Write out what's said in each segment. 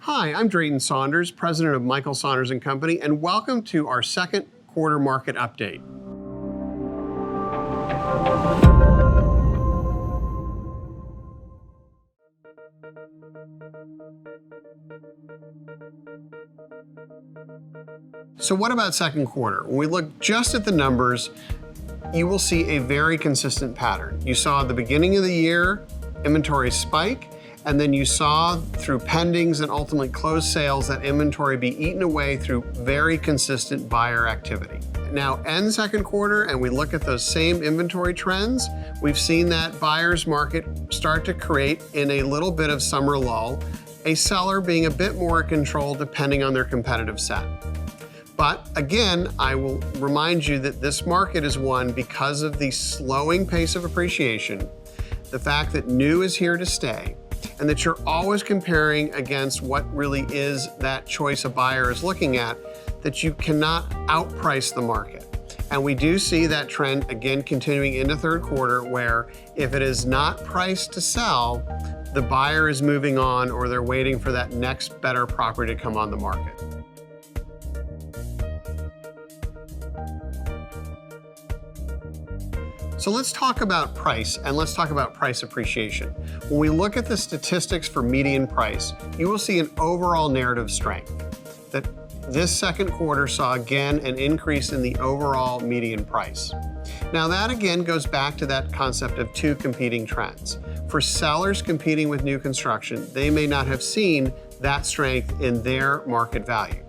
Hi, I'm Drayton Saunders, president of Michael Saunders & Company, and welcome to our second quarter market update. So what about second quarter? When we look just at the numbers, you will see a very consistent pattern. You saw at the beginning of the year, inventory spike, and then you saw through pendings and ultimately closed sales that inventory be eaten away through very consistent buyer activity. Now end second quarter and we look at those same inventory trends, we've seen that buyer's market start to create in a little bit of summer lull, a seller being a bit more in control depending on their competitive set. But again, I will remind you that this market is one because of the slowing pace of appreciation, the fact that new is here to stay, and that you're always comparing against what really is that choice a buyer is looking at, that you cannot outprice the market. And we do see that trend again continuing into third quarter where if it is not priced to sell, the buyer is moving on or they're waiting for that next better property to come on the market. So let's talk about price and let's talk about price appreciation. When we look at the statistics for median price, you will see an overall narrative strength. That this second quarter saw again an increase in the overall median price. Now that again goes back to that concept of two competing trends. For sellers competing with new construction, they may not have seen that strength in their market value.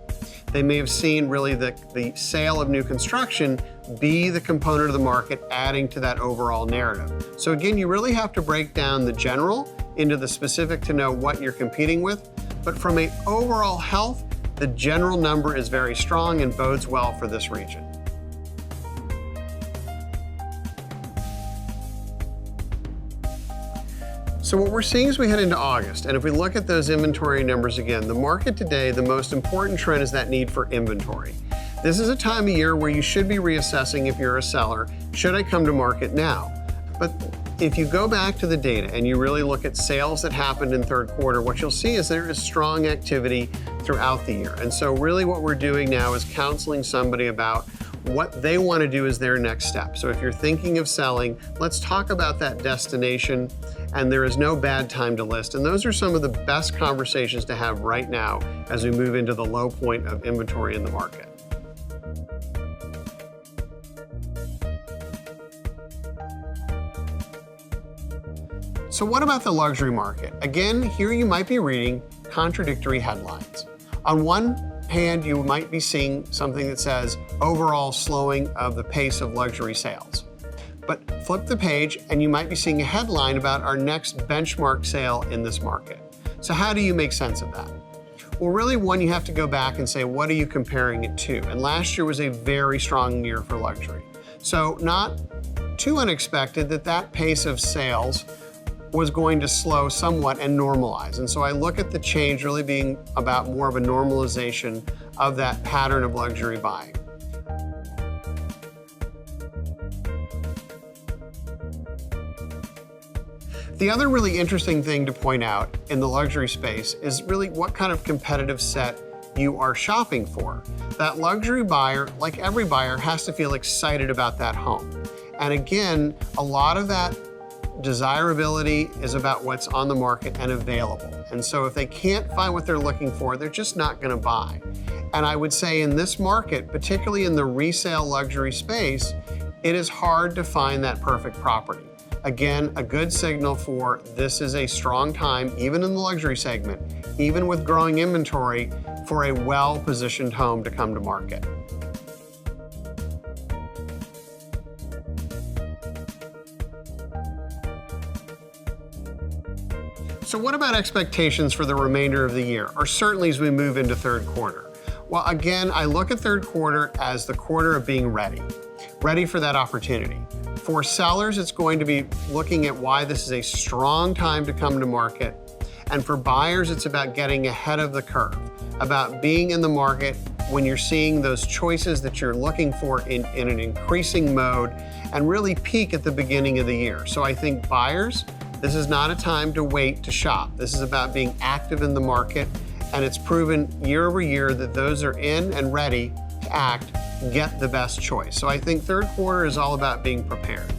They may have seen really the sale of new construction be the component of the market adding to that overall narrative. So again, you really have to break down the general into the specific to know what you're competing with. But from an overall health, the general number is very strong and bodes well for this region. So what we're seeing as we head into August, and if we look at those inventory numbers again, the market today, the most important trend is that need for inventory. This is a time of year where you should be reassessing if you're a seller, should I come to market now? But if you go back to the data and you really look at sales that happened in third quarter, what you'll see is there is strong activity throughout the year. And so really what we're doing now is counseling somebody about what they want to do as their next step. So if you're thinking of selling, let's talk about that destination, and there is no bad time to list. And those are some of the best conversations to have right now as we move into the low point of inventory in the market. So what about the luxury market? Again, here you might be reading contradictory headlines. On one hand, you might be seeing something that says overall slowing of the pace of luxury sales. But flip the page and you might be seeing a headline about our next benchmark sale in this market. So how do you make sense of that? Well, really one, you have to go back and say, what are you comparing it to? And last year was a very strong year for luxury. So not too unexpected that that pace of sales was going to slow somewhat and normalize. And so I look at the change really being about more of a normalization of that pattern of luxury buying. The other really interesting thing to point out in the luxury space is really what kind of competitive set you are shopping for. That luxury buyer, like every buyer, has to feel excited about that home. And again, a lot of that desirability is about what's on the market and available. And so if they can't find what they're looking for, they're just not going to buy. And I would say in this market, particularly in the resale luxury space, it is hard to find that perfect property. Again, a good signal for this is a strong time, even in the luxury segment, even with growing inventory, for a well-positioned home to come to market. So what about expectations for the remainder of the year, or certainly as we move into third quarter? Well, again, I look at third quarter as the quarter of being ready for that opportunity. For sellers, it's going to be looking at why this is a strong time to come to market. And for buyers, it's about getting ahead of the curve, about being in the market when you're seeing those choices that you're looking for in an increasing mode and really peak at the beginning of the year. So I think buyers, this is not a time to wait to shop. This is about being active in the market and it's proven year over year that those that are in and ready to act get the best choice. So I think third quarter is all about being prepared.